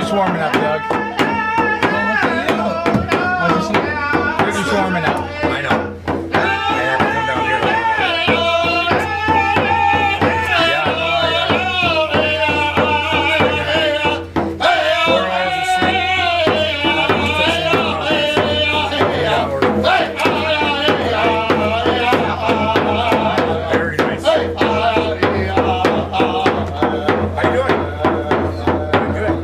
just warming up, Doug. You're just warming up. I know. I have to come down here. Yeah, I know. 4 hours of sleep. Very nice. How you doing? Good.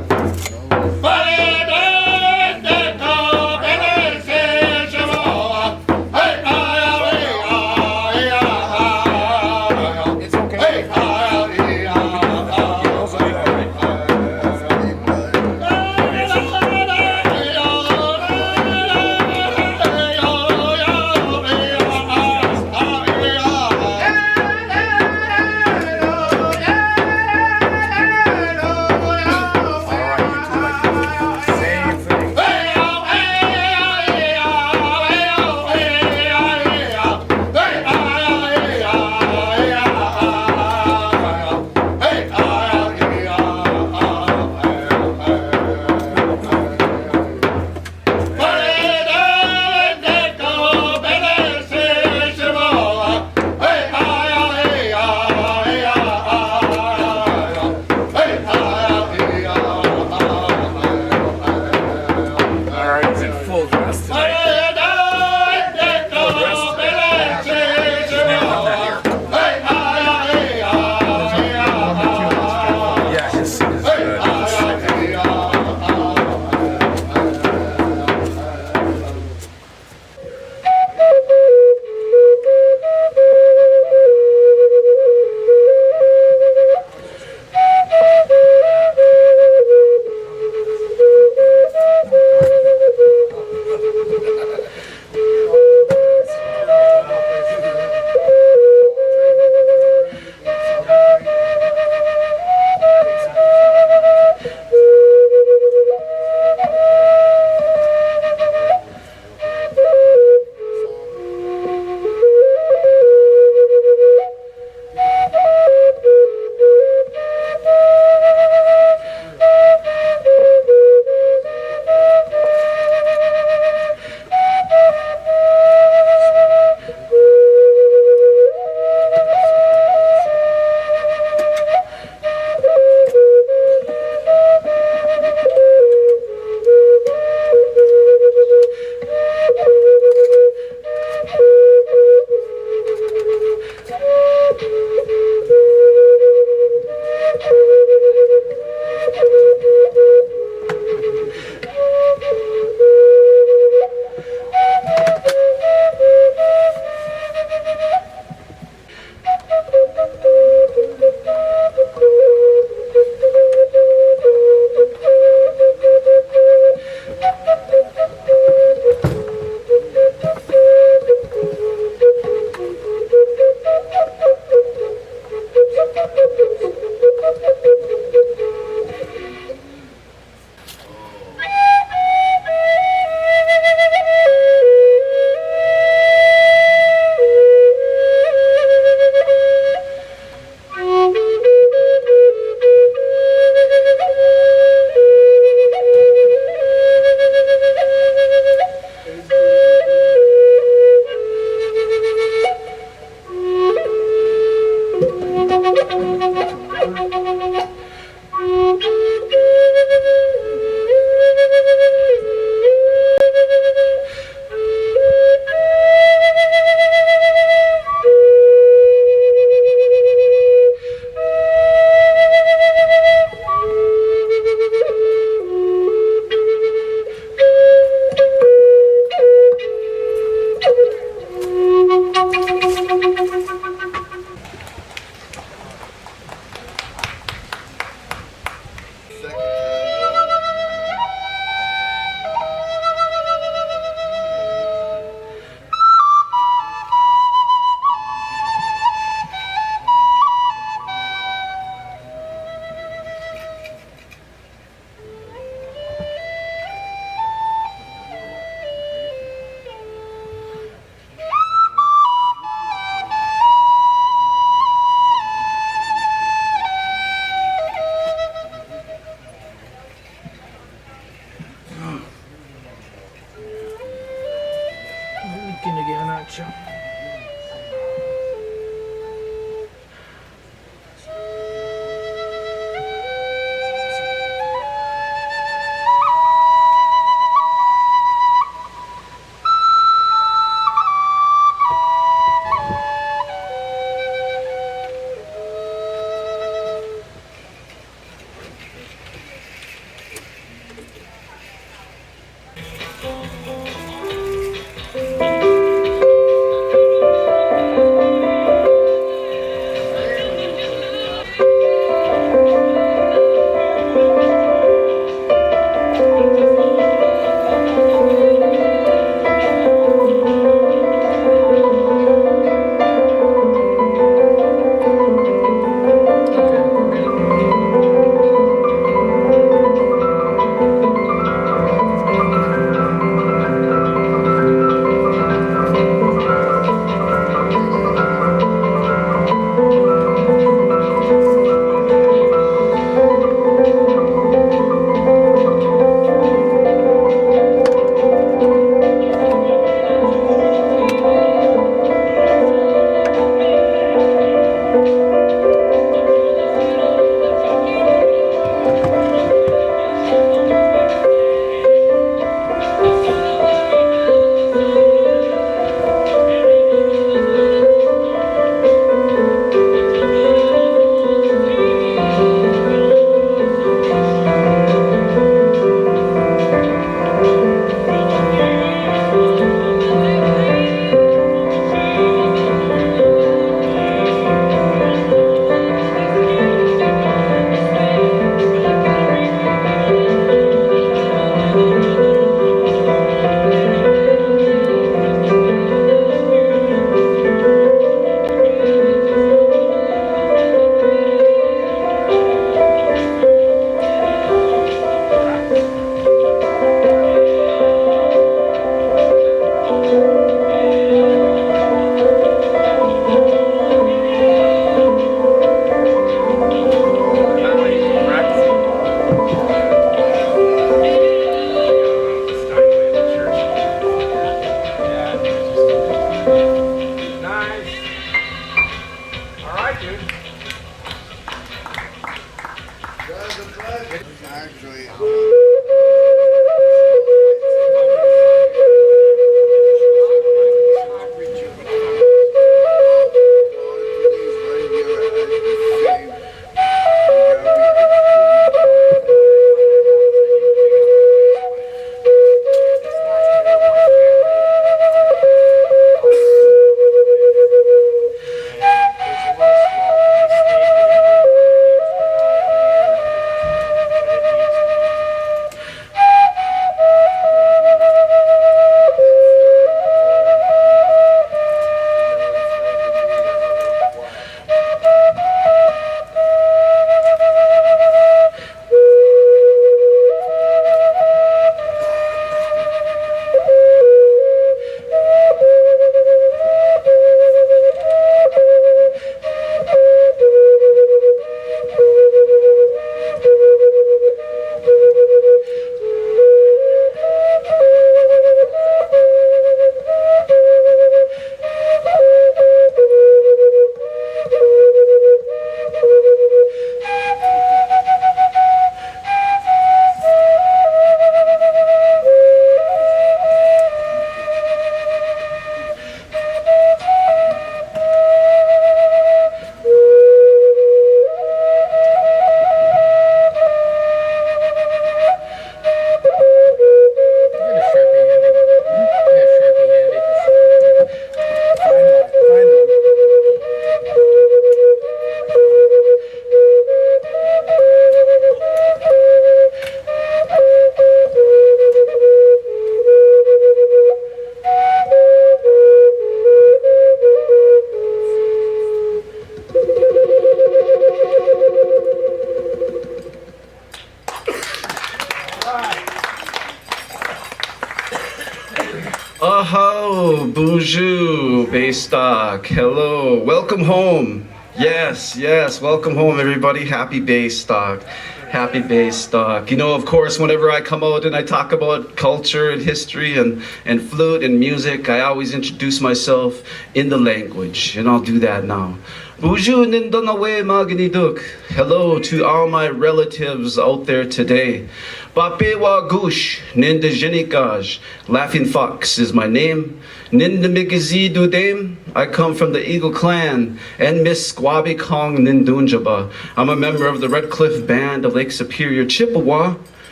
Aho, bonjour, Baystock. Hello, welcome home. Yes, welcome home, everybody. Happy Baystock. Happy Baystock. You know, of course, whenever I come out and I talk about culture and history and flute and music, I always introduce myself in the language, and I'll do that now. Bonjour, Nindanawe Maganiduk. Hello to all my relatives out there today. Bapewa Gush, Nindajinikaj. Laughing Fox is my name. Nindamigazi Dudame. I come from the Eagle Clan and Miss Squabi Kong Nindunjaba. I'm a member of the Red Cliff Band of Lake Superior, Chippewa.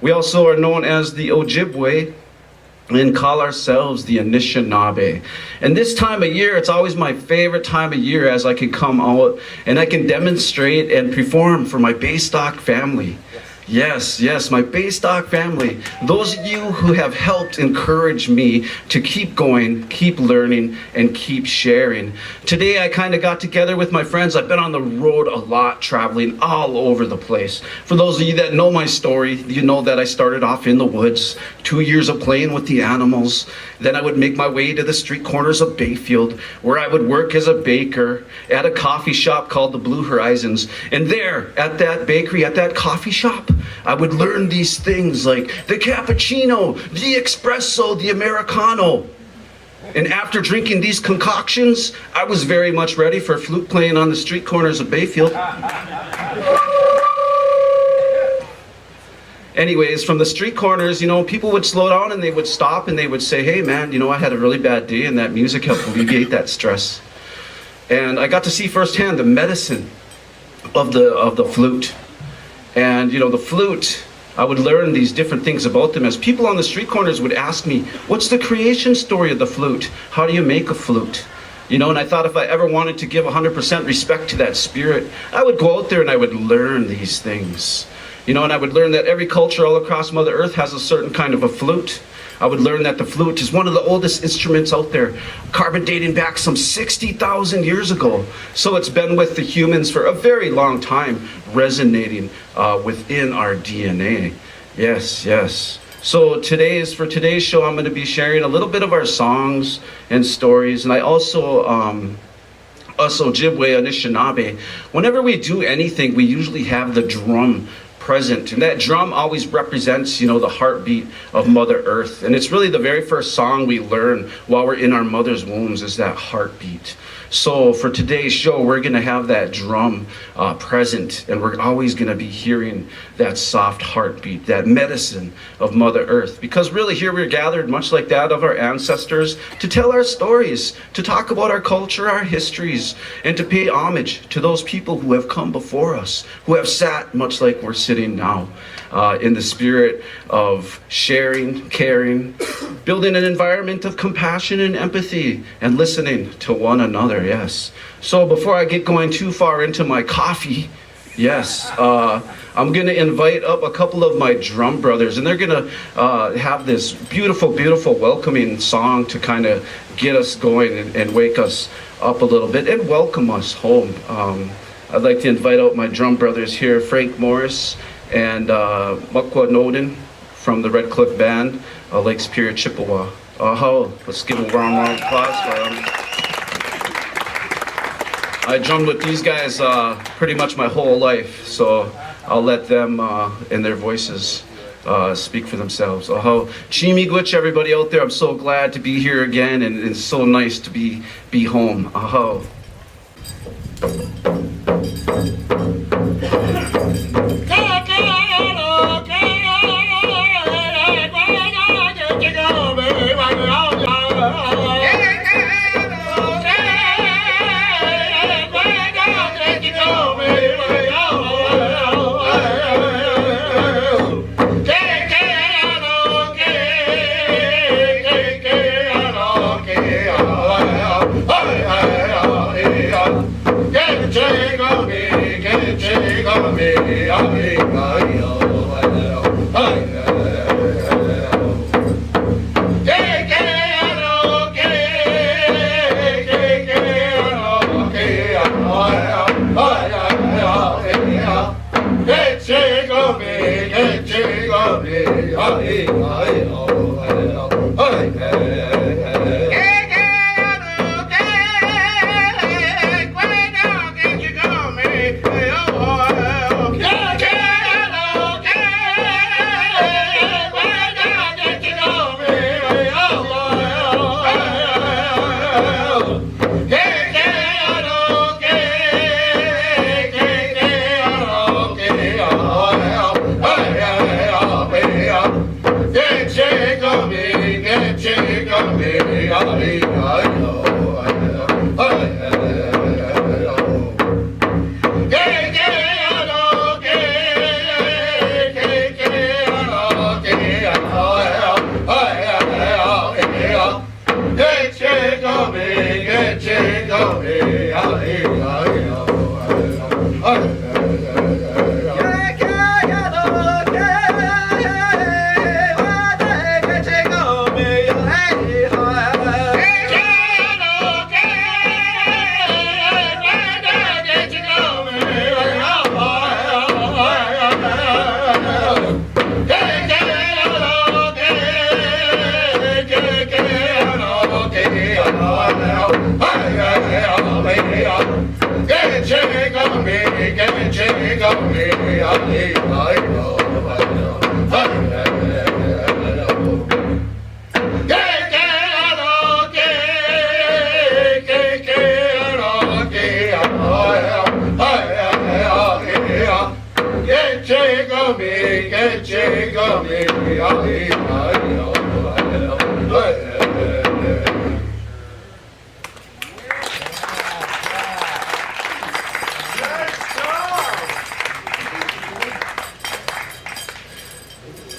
We also are known as the Ojibwe and call ourselves the Anishinaabe. And this time of year, it's always my favorite time of year as I can come out and I can demonstrate and perform for my Baystock family. Yes, my Baystock family. Those of you who have helped encourage me to keep going, keep learning, and keep sharing. Today I kind of got together with my friends. I've been on the road a lot, traveling all over the place. For those of you that know my story, you know that I started off in the woods, 2 years of playing with the animals. Then I would make my way to the street corners of Bayfield, where I would work as a baker at a coffee shop called the Blue Horizons. And there, at that bakery, at that coffee shop, I would learn these things like the cappuccino, the espresso, the Americano. And after drinking these concoctions, I was very much ready for flute playing on the street corners of Bayfield. Anyways, from the street corners, you know, people would slow down and they would stop and they would say, hey man, you know, I had a really bad day and that music helped alleviate that stress. And I got to see firsthand the medicine of the flute. And you know, the flute, I would learn these different things about them as people on the street corners would ask me, what's the creation story of the flute? How do you make a flute? You know, and I thought if I ever wanted to give 100% respect to that spirit, I would go out there and I would learn these things. You know, and I would learn that every culture all across Mother Earth has a certain kind of a flute. I would learn that the flute is one of the oldest instruments out there, carbon dating back some 60,000 years ago. So it's been with the humans for a very long time, resonating within our DNA. Yes. So for today's show, I'm going to be sharing a little bit of our songs and stories. And I also, us Ojibwe, Anishinaabe, whenever we do anything, we usually have the drum present, and that drum always represents, you know, the heartbeat of Mother Earth. And it's really the very first song we learn while we're in our mother's wombs is that heartbeat. So for today's show, we're going to have that drum present, and we're always going to be hearing that soft heartbeat, that medicine of Mother Earth. Because really here we're gathered, much like that of our ancestors, to tell our stories, to talk about our culture, our histories, and to pay homage to those people who have come before us, who have sat much like we're sitting now, in the spirit of sharing, caring, building an environment of compassion and empathy, and listening to one another. Yes. So before I get going too far into my coffee, yes, I'm going to invite up a couple of my drum brothers, and they're going to have this beautiful, beautiful welcoming song to kind of get us going and wake us up a little bit and welcome us home. I'd like to invite out my drum brothers here, Frank Morris and Mukwa Noden from the Red Cliff Band, Lake Superior, Chippewa. Let's give a round of applause for them. I drummed with these guys pretty much my whole life, so I'll let them and their voices speak for themselves. Chimigwich, everybody out there, I'm so glad to be here again, and it's so nice to be home.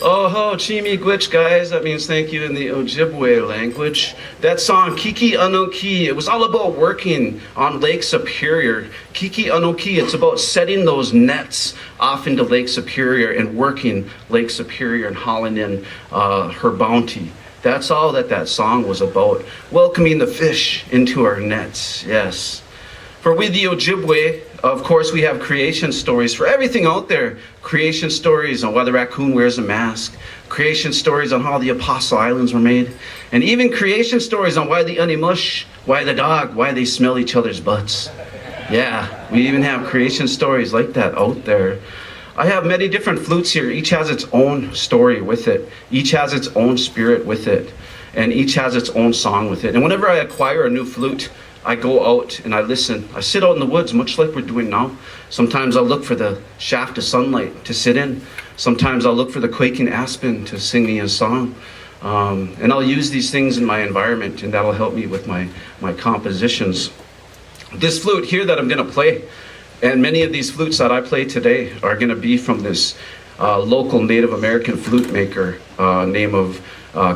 Oh, Chimi Gwitch, guys. That means thank you in the Ojibwe language. That song, Kiki Anoki, it was all about working on Lake Superior. Kiki Anoki, it's about setting those nets off into Lake Superior and working Lake Superior and hauling in her bounty. That's all that song was about. Welcoming the fish into our nets, yes. For we the Ojibwe, of course, we have creation stories for everything out there. Creation stories on why the raccoon wears a mask. Creation stories on how the Apostle Islands were made. And even creation stories on why the Unimush, why the dog, why they smell each other's butts. Yeah, we even have creation stories like that out there. I have many different flutes here. Each has its own story with it. Each has its own spirit with it. And each has its own song with it. And whenever I acquire a new flute, I go out and I listen. I sit out in the woods, much like we're doing now. Sometimes I'll look for the shaft of sunlight to sit in. Sometimes I'll look for the quaking aspen to sing me a song. And I'll use these things in my environment, and that'll help me with my compositions. This flute here that I'm going to play, and many of these flutes that I play today are going to be from this local Native American flute maker name of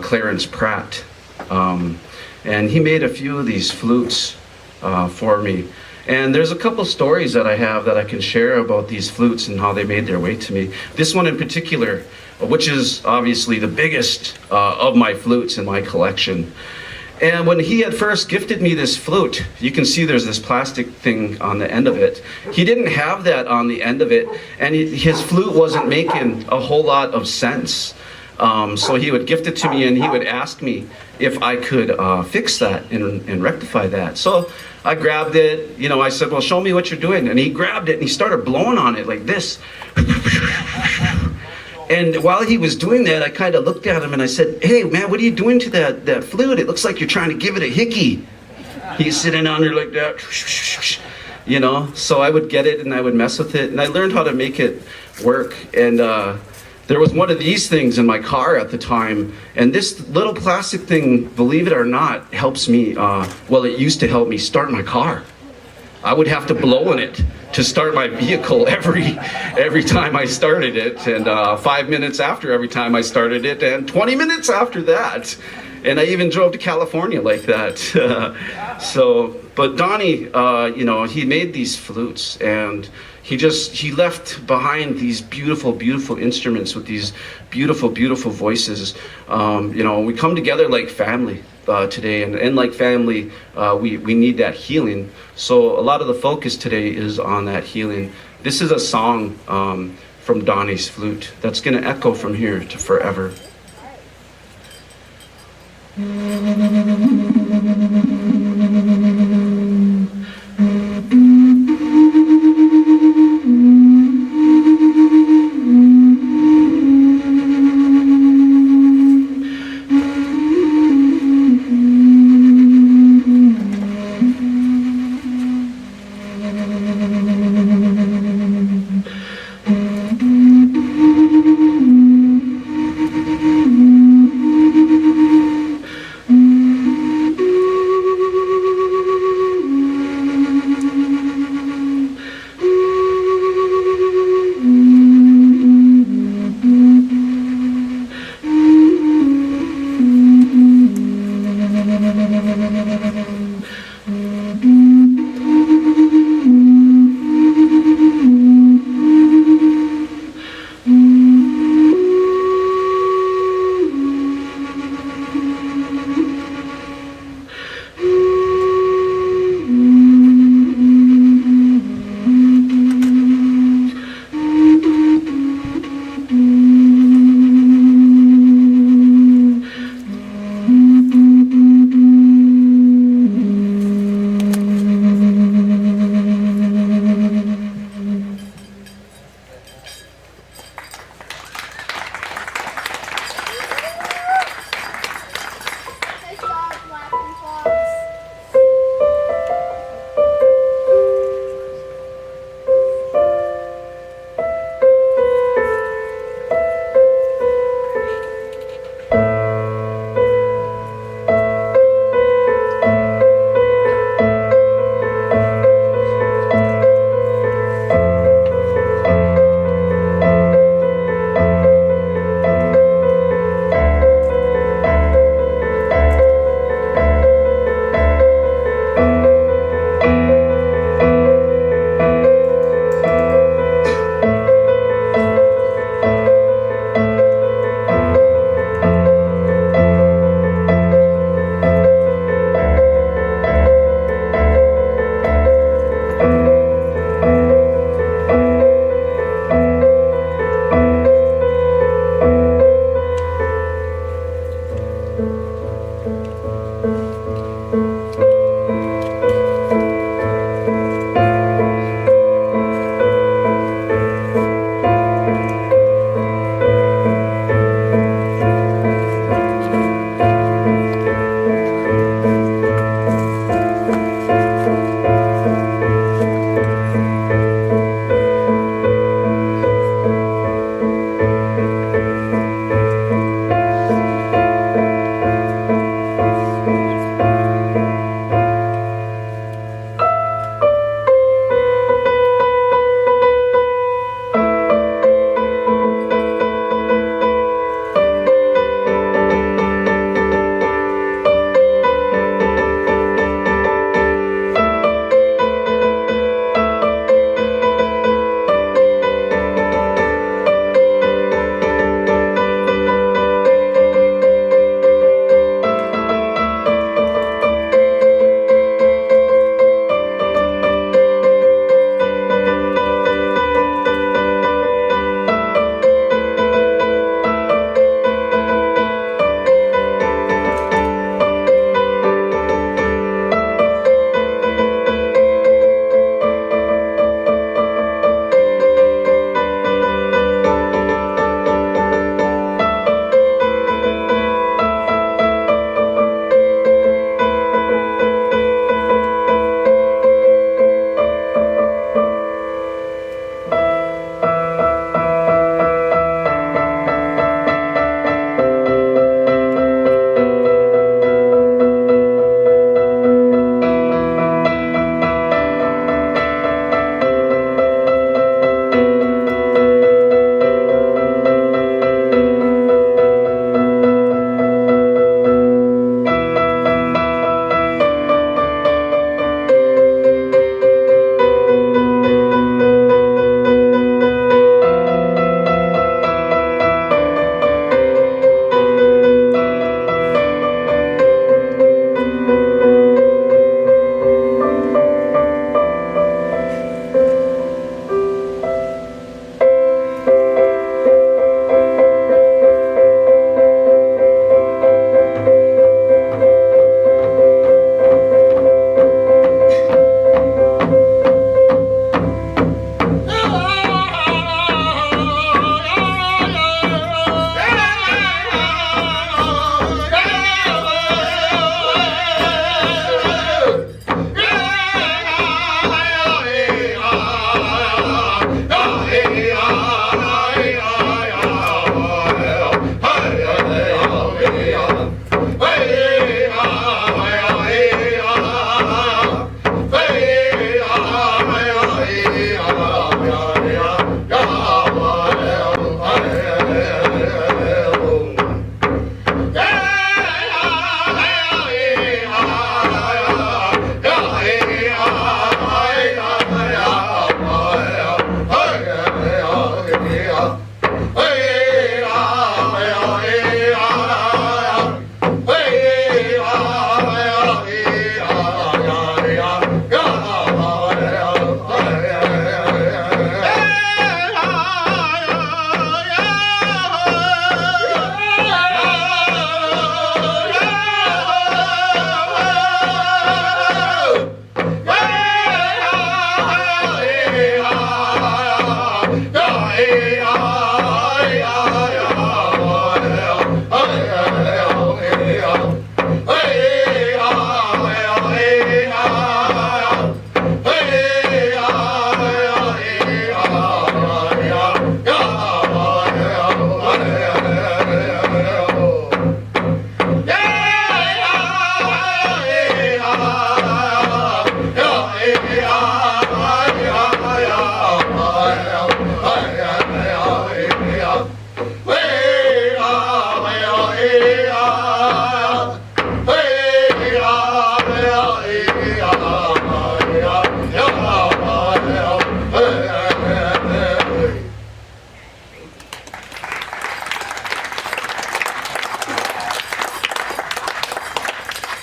Clarence Pratt. And he made a few of these flutes for me. And there's a couple stories that I have that I can share about these flutes and how they made their way to me. This one in particular, which is obviously the biggest of my flutes in my collection. And when he had first gifted me this flute, you can see there's this plastic thing on the end of it. He didn't have that on the end of it, and his flute wasn't making a whole lot of sense. So he would gift it to me and he would ask me if I could fix that and rectify that. So I grabbed it, you know, I said, well, show me what you're doing. And he grabbed it and he started blowing on it like this. And while he was doing that, I kind of looked at him and I said, hey man, what are you doing to that flute? It looks like you're trying to give it a hickey. He's sitting on there like that, you know. So I would get it and I would mess with it. And I learned how to make it work. And there was one of these things in my car at the time, and this little plastic thing, believe it or not, helps me, well, it used to help me start my car. I would have to blow in it to start my vehicle every time I started it, and 5 minutes after every time I started it, and 20 minutes after that. And I even drove to California like that. But Donnie, you know, he made these flutes, and he left behind these beautiful, beautiful instruments with these beautiful, beautiful voices. You know, we come together like family today, and like family, we need that healing. So a lot of the focus today is on that healing. This is a song from Donnie's flute that's going to echo from here to forever.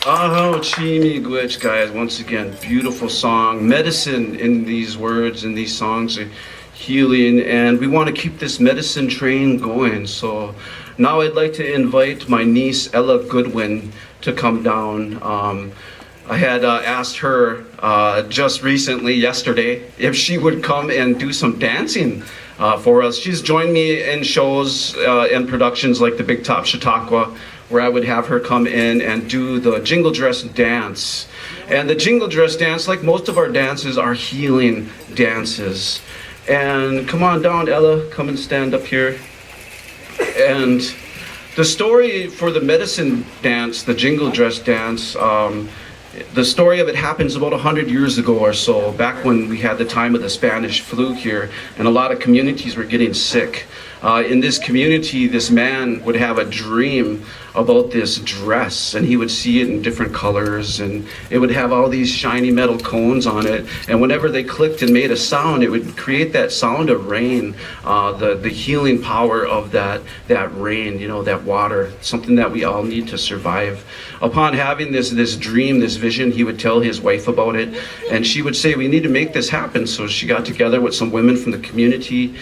Oh, Chimigwich, guys. Once again, beautiful song. Medicine in these words, in these songs are healing, and we want to keep this medicine train going. So now I'd like to invite my niece, Ella Goodwin, to come down. I had asked her just recently, yesterday, if she would come and do some dancing for us. She's joined me in shows and productions like the Big Top Chautauqua, where I would have her come in and do the jingle dress dance. And the jingle dress dance, like most of our dances, are healing dances. And come on down, Ella, come and stand up here. And the story for the medicine dance, the jingle dress dance, the story of it happens about 100 years ago or so, back when we had the time of the Spanish flu here, and a lot of communities were getting sick. In this community, this man would have a dream about this dress, and he would see it in different colors, and it would have all these shiny metal cones on it, and whenever they clicked and made a sound, it would create that sound of rain, the healing power of that rain, you know, that water, something that we all need to survive. Upon having this dream, this vision, he would tell his wife about it, and she would say, we need to make this happen. So she got together with some women from the community.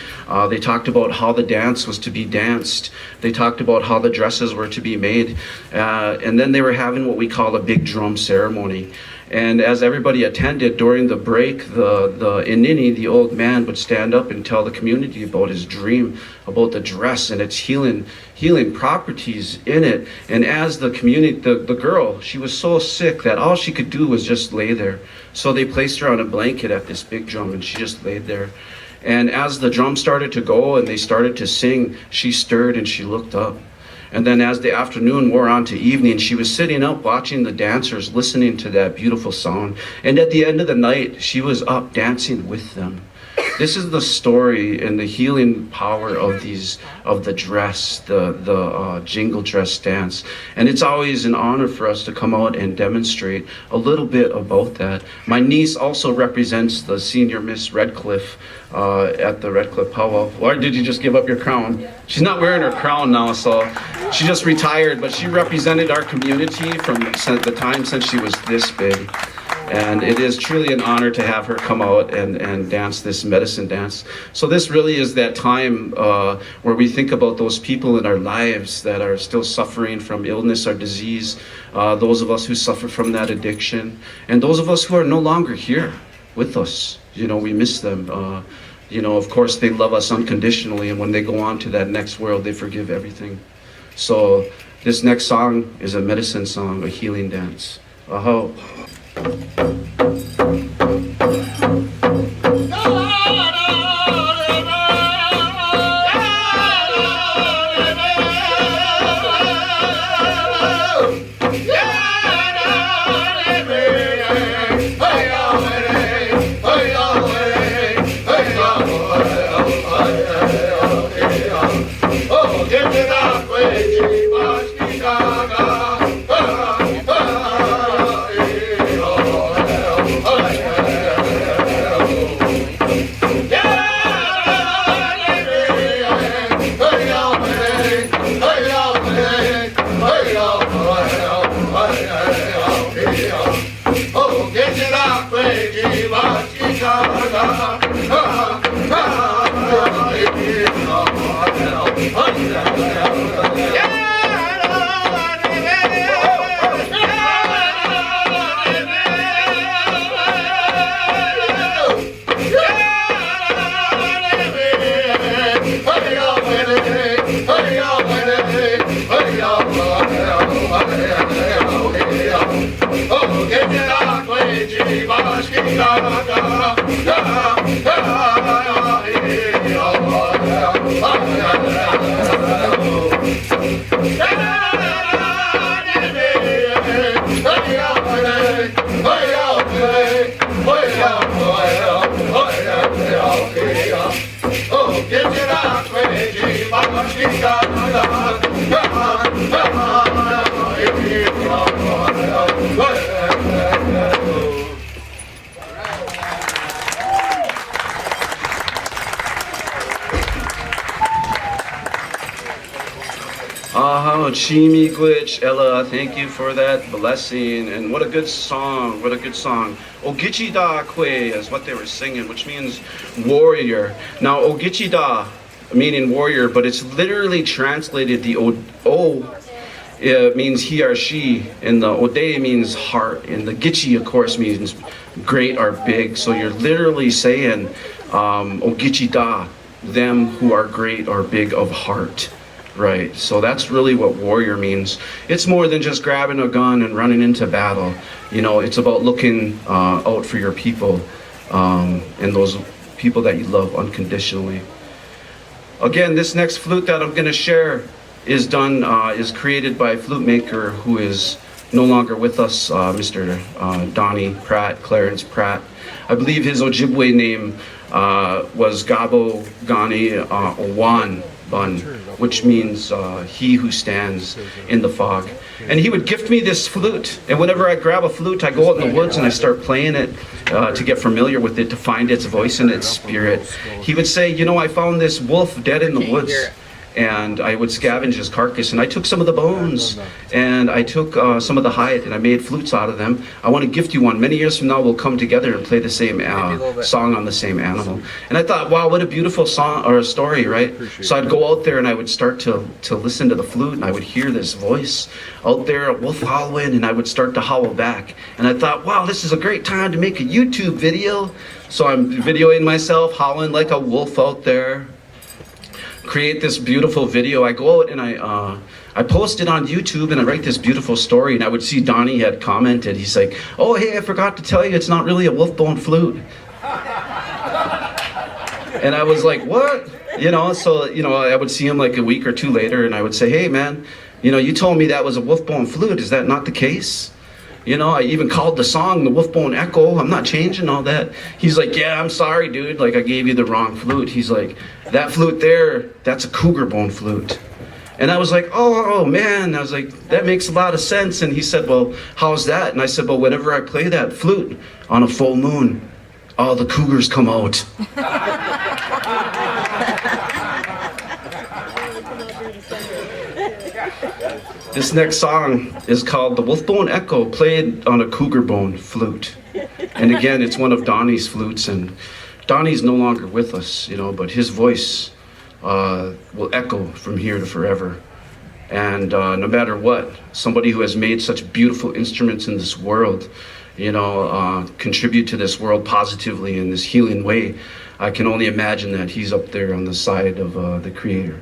They talked about how the dance was to be danced. They talked about how the dresses were to be made. And then they were having what we call a big drum ceremony. And as everybody attended during the break, the Inini, the old man, would stand up and tell the community about his dream, about the dress and its healing properties in it. And as the community, the girl, she was so sick that all she could do was just lay there. So they placed her on a blanket at this big drum, and she just laid there. And as the drum started to go and they started to sing, she stirred and she looked up. And then as the afternoon wore on to evening, she was sitting up watching the dancers, listening to that beautiful sound. And at the end of the night, she was up dancing with them. This is the story and the healing power of the dress, the jingle dress dance. And it's always an honor for us to come out and demonstrate a little bit about that. My niece also represents the senior Miss Redcliffe at the Redcliffe powwow. Or did you just give up your crown? She's not wearing her crown now, so she just retired, but she represented our community from the time since she was this big. And it is truly an honor to have her come out and dance this medicine dance. So this really is that time where we think about those people in our lives that are still suffering from illness or disease, those of us who suffer from that addiction, and those of us who are no longer here with us. You know, we miss them. You know, of course, they love us unconditionally, and when they go on to that next world, they forgive everything. So this next song is a medicine song, a healing dance. Aho. Chimi Glitch, Ella, thank you for that blessing. And what a good song, what a good song. Ogichida Kwe is what they were singing, which means warrior. Now, Ogichida, meaning warrior, but it's literally translated the O. It means he or she, and the Ode means heart, and the Gichi, of course, means great or big. So you're literally saying, Ogichida, them who are great or big of heart. Right, so that's really what warrior means. It's more than just grabbing a gun and running into battle. You know, it's about looking out for your people and those people that you love unconditionally. Again, this next flute that I'm going to share is created by a flute maker who is no longer with us, Mr. Donnie Pratt, Clarence Pratt. I believe his Ojibwe name was Gabo Gani Owan Bun, which means he who stands in the fog. And he would gift me this flute, and whenever I grab a flute, I go out in the woods and I start playing it to get familiar with it, to find its voice and its spirit. He would say, you know, I found this wolf dead in the woods, and I would scavenge his carcass, and I took some of the bones, and I took some of the hide, and I made flutes out of them. I want to gift you one. Many years from now, we'll come together and play the same song on the same animal. And I thought, wow, what a beautiful song or a story, right? So I'd go out there and I would start to listen to the flute, and I would hear this voice out there, a wolf howling, and I would start to howl back. And I thought, wow, this is a great time to make a YouTube video. So I'm videoing myself howling like a wolf out there. Create this beautiful video. I go out and I post it on YouTube, and I write this beautiful story, and I would see Donnie had commented. He's like, oh, hey, I forgot to tell you, it's not really a wolf bone flute. And I was like, what? You know, so, you know, I would see him like a week or two later, and I would say, hey, man, you know, you told me that was a wolf bone flute. Is that not the case? You know, I even called the song the Wolfbone Echo. I'm not changing all that. He's like, yeah, I'm sorry, dude. Like, I gave you the wrong flute. He's like, that flute there, that's a cougar bone flute. And I was like, oh, man. I was like, that makes a lot of sense. And he said, well, how's that? And I said, well, whenever I play that flute on a full moon, all the cougars come out. This next song is called The Wolfbone Echo, played on a cougar bone flute. And again, it's one of Donnie's flutes, and Donnie's no longer with us, you know, but his voice will echo from here to forever. And no matter what, somebody who has made such beautiful instruments in this world, you know, contribute to this world positively in this healing way, I can only imagine that he's up there on the side of the Creator.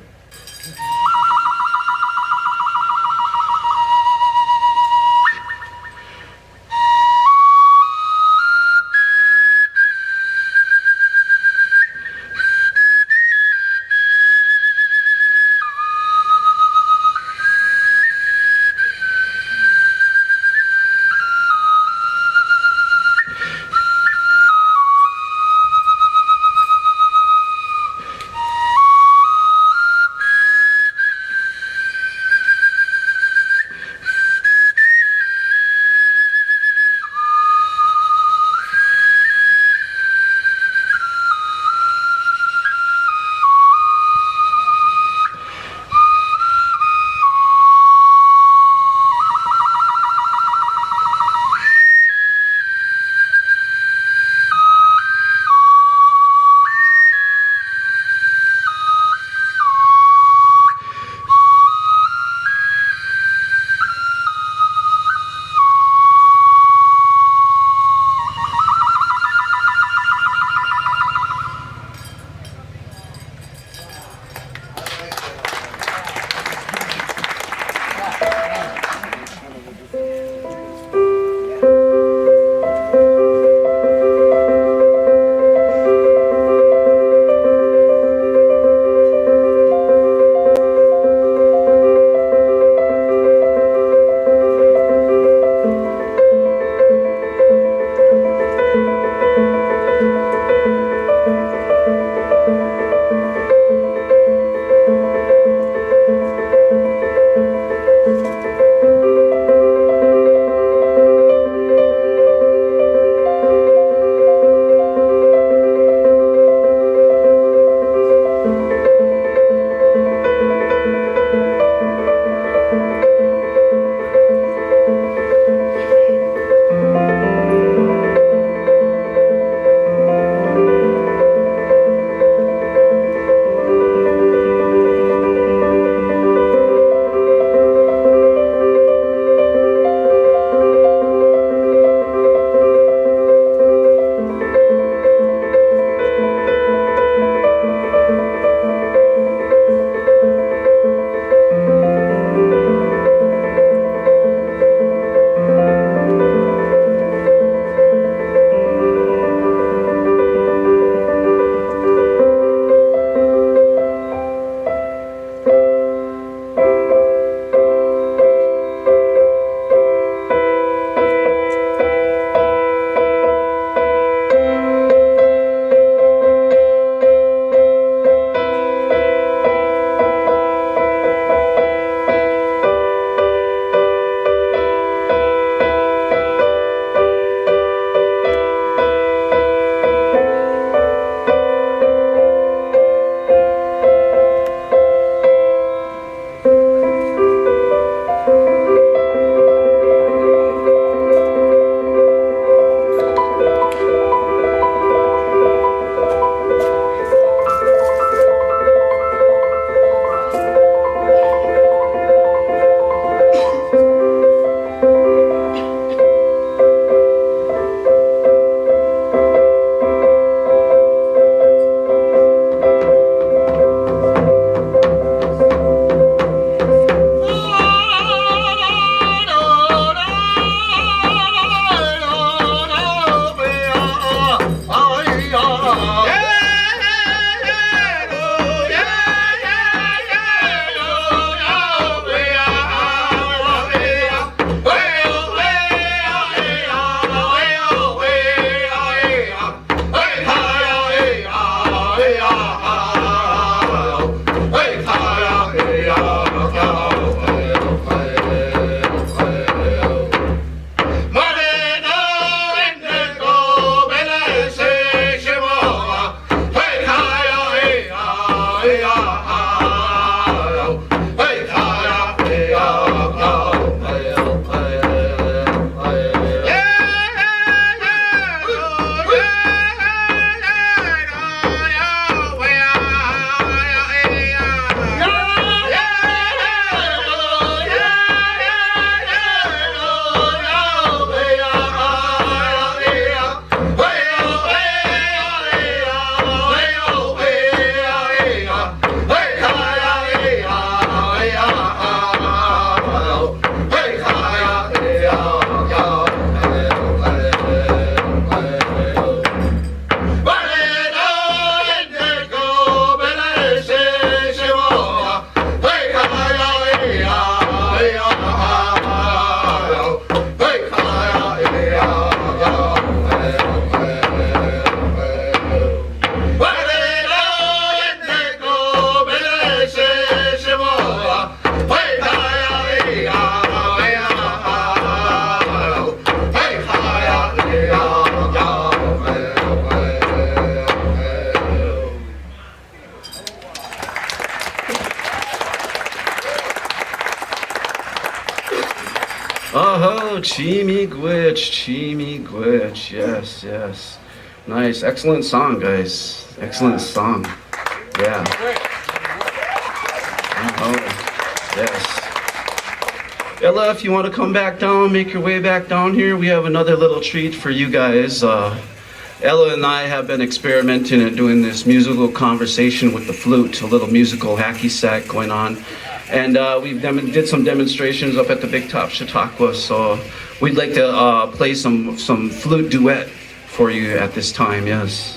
Oh, Chimigwich, Chimigwich. Yes, yes. Nice. Excellent song, guys. Excellent song. Yeah. Oh, yes. Ella, if you want to come back down, make your way back down here, we have another little treat for you guys. Ella and I have been experimenting and doing this musical conversation with the flute, a little musical hacky sack going on. And we did some demonstrations up at the Big Top Chautauqua, so we'd like to play some flute duet for you at this time, yes.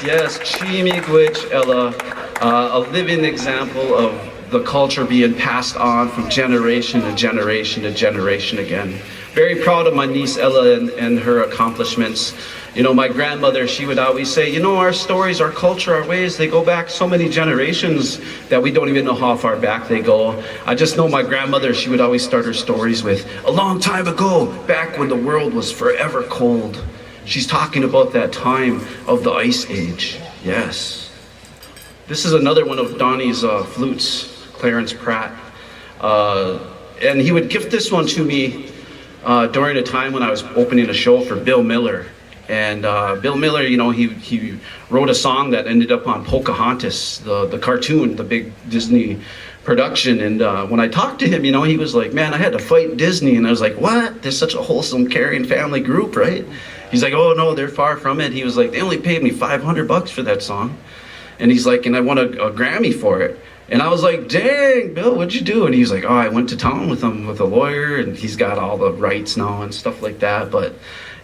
Yes, Chimigwich Ella, a living example of the culture being passed on from generation to generation to generation again. Very proud of my niece Ella and her accomplishments. You know, my grandmother, she would always say, you know, our stories, our culture, our ways, they go back so many generations that we don't even know how far back they go. I just know my grandmother, she would always start her stories with, a long time ago, back when the world was forever cold. She's talking about that time of the Ice Age. Yes. This is another one of Donnie's flutes, Clarence Pratt. And he would gift this one to me during a time when I was opening a show for Bill Miller. And Bill Miller, you know, he wrote a song that ended up on Pocahontas, the cartoon, the big Disney production. And when I talked to him, you know, he was like, man, I had to fight Disney. And I was like, what? They're such a wholesome, caring family group, right? He's like, oh no, they're far from it. He was like, they only paid me $500 for that song. And he's like, and I won a Grammy for it. And I was like, dang, Bill, what'd you do? And he's like, oh, I went to town with him, with a lawyer, and he's got all the rights now and stuff like that. But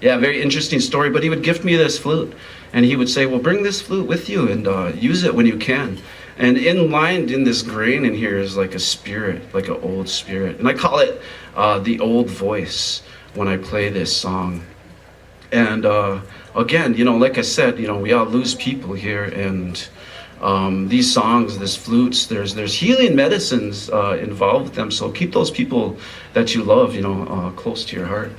yeah, very interesting story. But he would gift me this flute, and he would say, well, bring this flute with you and use it when you can. And inlined in this grain in here is like a spirit, like an old spirit. And I call it the old voice when I play this song. And again, you know, like I said, you know, we all lose people here, and these songs, these flutes, there's healing medicines involved with them. So keep those people that you love, you know, close to your heart.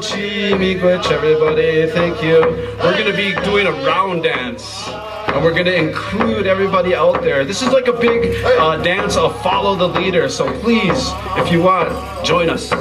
Chimigwich, everybody. Thank you. We're going to be doing a round dance. And we're going to include everybody out there. This is like a big dance of follow the leader. So please, if you want, join us.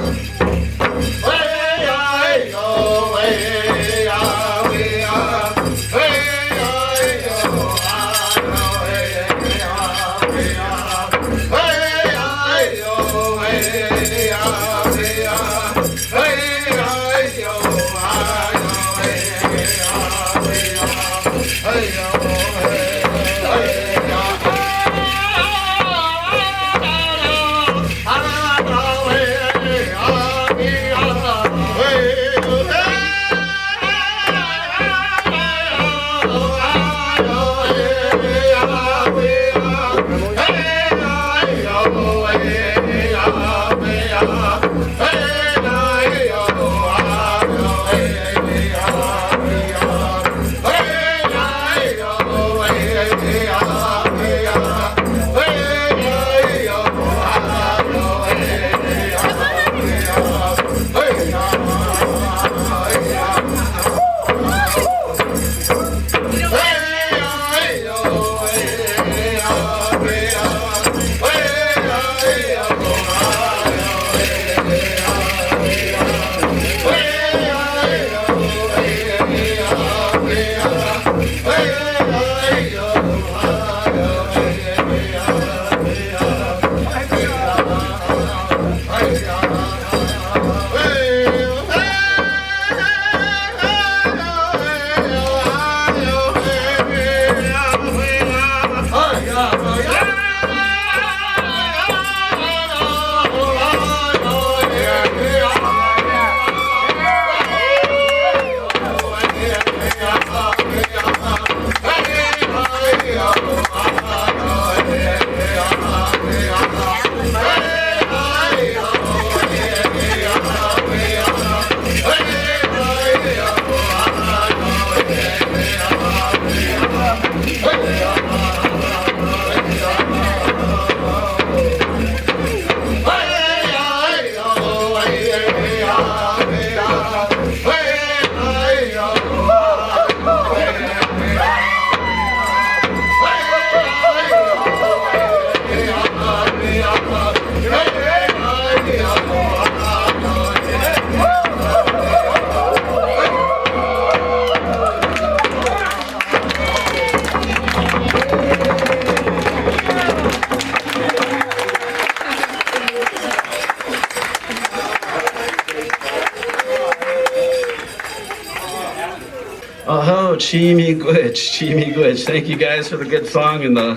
Oh, Chimigwich, Chimigwich. Thank you guys for the good song and the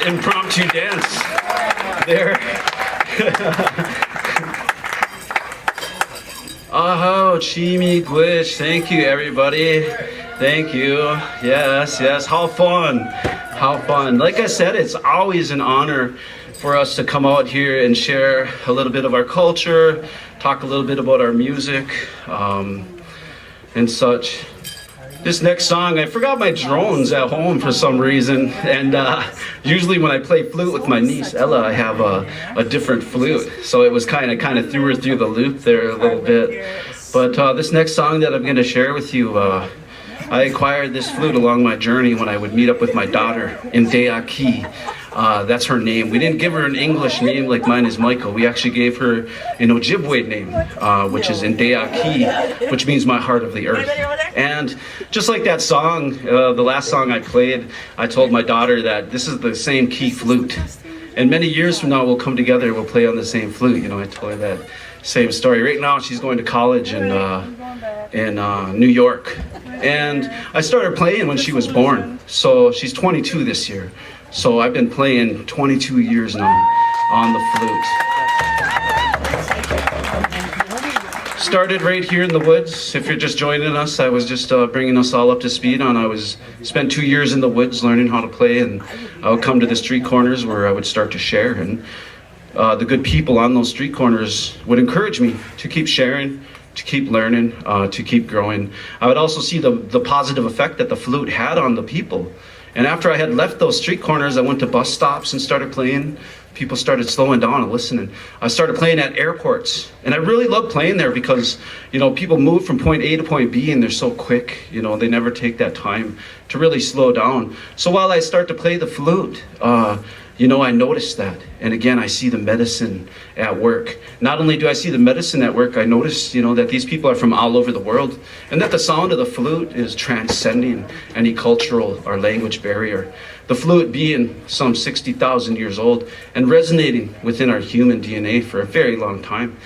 impromptu dance there. Oh, Chimigwich. Thank you, everybody. Thank you. Yes, yes. How fun. How fun. Like I said, it's always an honor for us to come out here and share a little bit of our culture, talk a little bit about our music, and such. This next song, I forgot my drones at home for some reason, and usually when I play flute with my niece Ella, I have a different flute, so it was kind of threw her through the loop there a little bit. But this next song that I'm going to share with you, I acquired this flute along my journey when I would meet up with my daughter in Deaki. That's her name. We didn't give her an English name like mine is Michael. We actually gave her an Ojibwe name, which is Indeaki, which means my heart of the earth. And just like that song, the last song I played, I told my daughter that this is the same key flute. And many years from now, we'll come together, we'll play on the same flute. You know, I told her that same story. Right now, she's going to college in New York. And I started playing when she was born. So she's 22 this year. So I've been playing 22 years now on the flute. Started right here in the woods. If you're just joining us, I was just bringing us all up to speed on. Spent 2 years in the woods learning how to play, and I would come to the street corners where I would start to share. And the good people on those street corners would encourage me to keep sharing, to keep learning, to keep growing. I would also see the positive effect that the flute had on the people. And after I had left those street corners, I went to bus stops and started playing People started slowing down and listening. I started playing at airports, and I really love playing there because, you know, people move from point A to point B and they're so quick, you know, they never take that time to really slow down. So while I start to play the flute, you know, I notice that. And again, I see the medicine at work. Not only do I see the medicine at work, I notice, you know, that these people are from all over the world and that the sound of the flute is transcending any cultural or language barrier. The flute being some 60,000 years old and resonating within our human DNA for a very long time,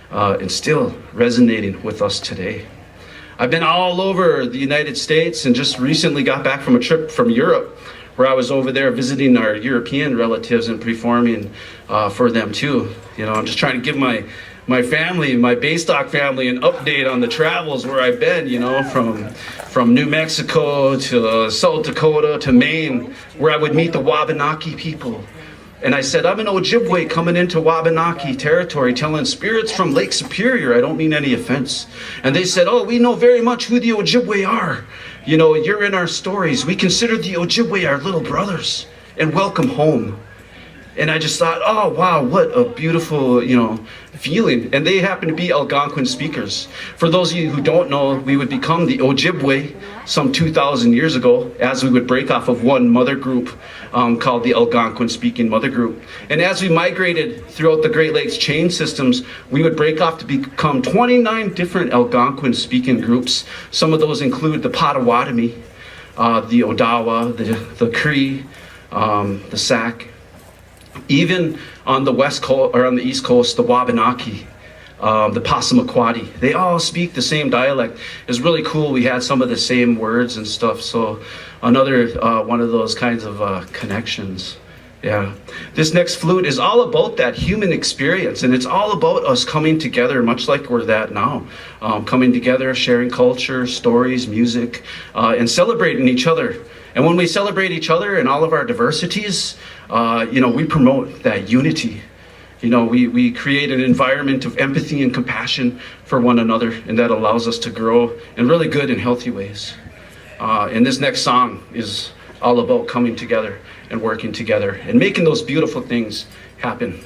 and still resonating with us today. I've been all over the United States and just recently got back from a trip from Europe, where I was over there visiting our European relatives and performing for them too. You know, I'm just trying to give my family, my Baystock family, an update on the travels where I've been, you know, from New Mexico to South Dakota to Maine, where I would meet the Wabanaki people. And I said, I'm an Ojibwe coming into Wabanaki territory telling spirits from Lake Superior. I don't mean any offense. And they said, oh, we know very much who the Ojibwe are. You know, you're in our stories. We consider the Ojibwe our little brothers and welcome home. And I just thought, oh, wow, what a beautiful, you know, feeling. And they happen to be Algonquin speakers. For those of you who don't know, we would become the Ojibwe some 2,000 years ago as we would break off of one mother group called the Algonquin speaking mother group. And as we migrated throughout the Great Lakes chain systems, we would break off to become 29 different Algonquin speaking groups. Some of those include the Potawatomi, the Odawa, the Cree, the Sac. Even on the west coast or on the east coast, the Wabanaki, the Passamaquoddy, they all speak the same dialect. It's really cool. We had some of the same words and stuff. So another one of those kinds of connections. Yeah. This next flute is all about that human experience, and it's all about us coming together, much like we're that now. Coming together, sharing culture, stories, music, and celebrating each other. And when we celebrate each other and all of our diversities, you know, we promote that unity. You know, we create an environment of empathy and compassion for one another, and that allows us to grow in really good and healthy ways. And this next song is all about coming together and working together and making those beautiful things happen.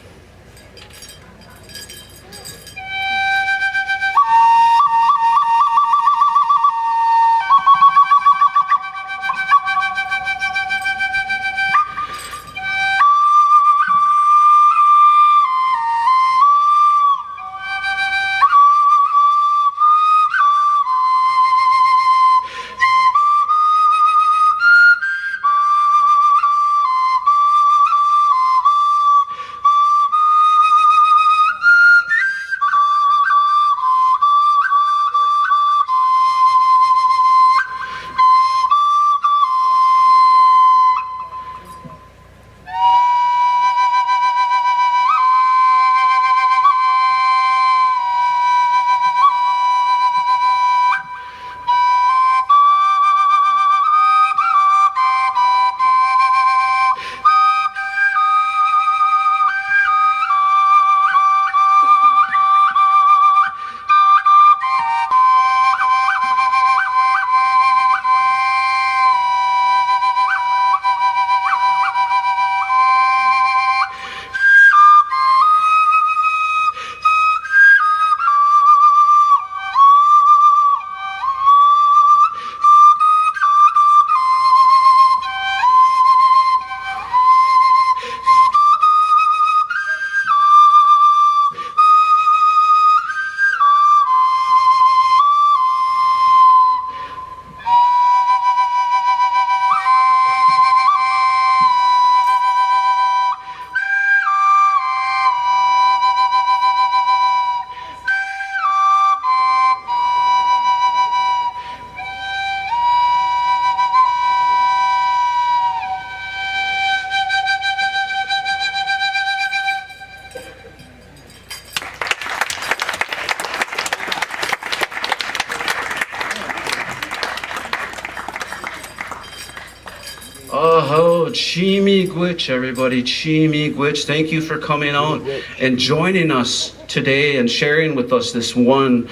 Oh, Chimigwich, everybody. Chimigwich. Thank you for coming out and joining us today and sharing with us this one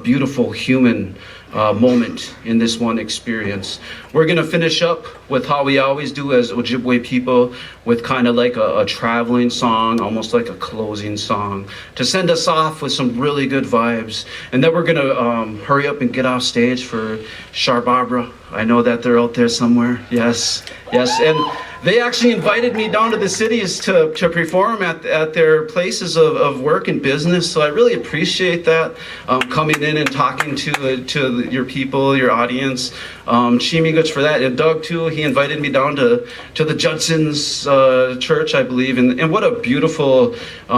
beautiful human moment in this one experience. We're gonna finish up with how we always do as Ojibwe people, with kind of like a traveling song, almost like a closing song, to send us off with some really good vibes. And then we're gonna hurry up and get off stage for Char Barbara. I know that they're out there somewhere. Yes, yes. And they actually invited me down to the cities to perform at their places of work and business. So I really appreciate that, coming in and talking to your people, your audience. Chimiguch for that. And Doug too, he invited me down to the Judson's church, I believe. And what a beautiful,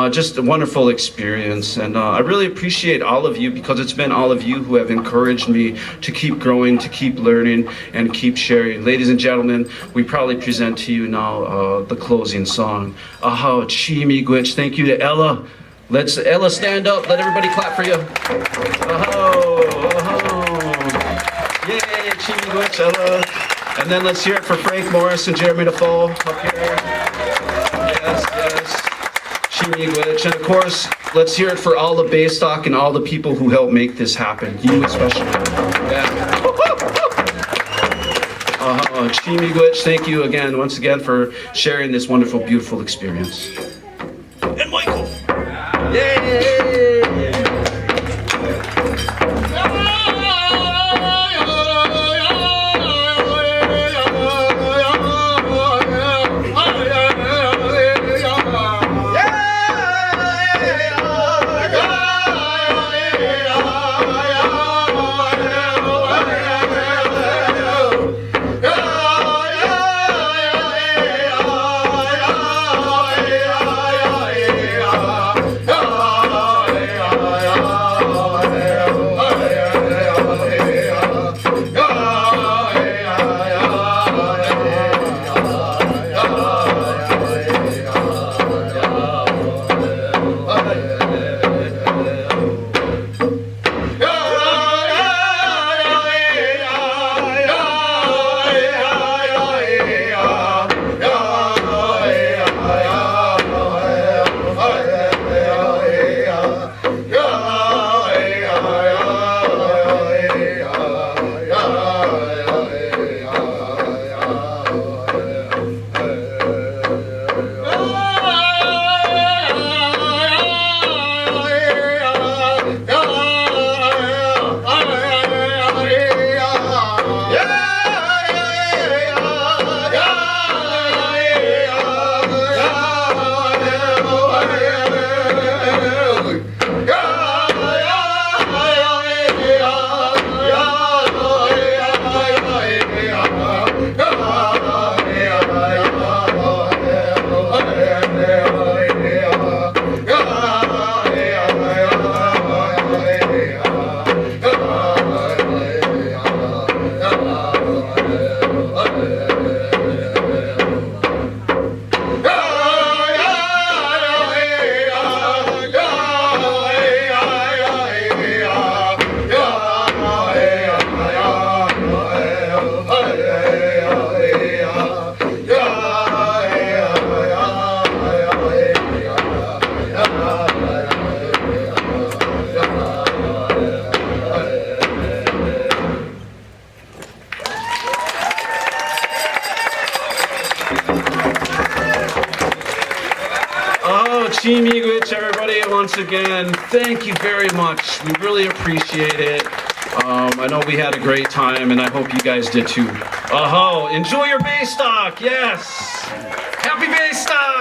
just a wonderful experience. And I really appreciate all of you, because it's been all of you who have encouraged me to keep growing, to keep learning, and keep sharing. Ladies and gentlemen, we proudly present to you now the closing song. Aha, Chimiguch. Thank you to Ella. Let's Ella stand up. Let everybody clap for you. Aho, aho. Yay, Chimiguch, Ella. And then let's hear it for Frank Morris and Jeremy Defoe up here. Yes, yes. Chimiguch. And of course, let's hear it for all the Baystock and all the people who helped make this happen. You especially. Yeah. Chimiguch, thank you again, once again, for sharing this wonderful, beautiful experience. And Michael! Yay! Chimiguch, everybody, once again, thank you very much. We really appreciate it. I know we had a great time, and I hope you guys did too. Enjoy your Baystock, yes! Happy Baystock!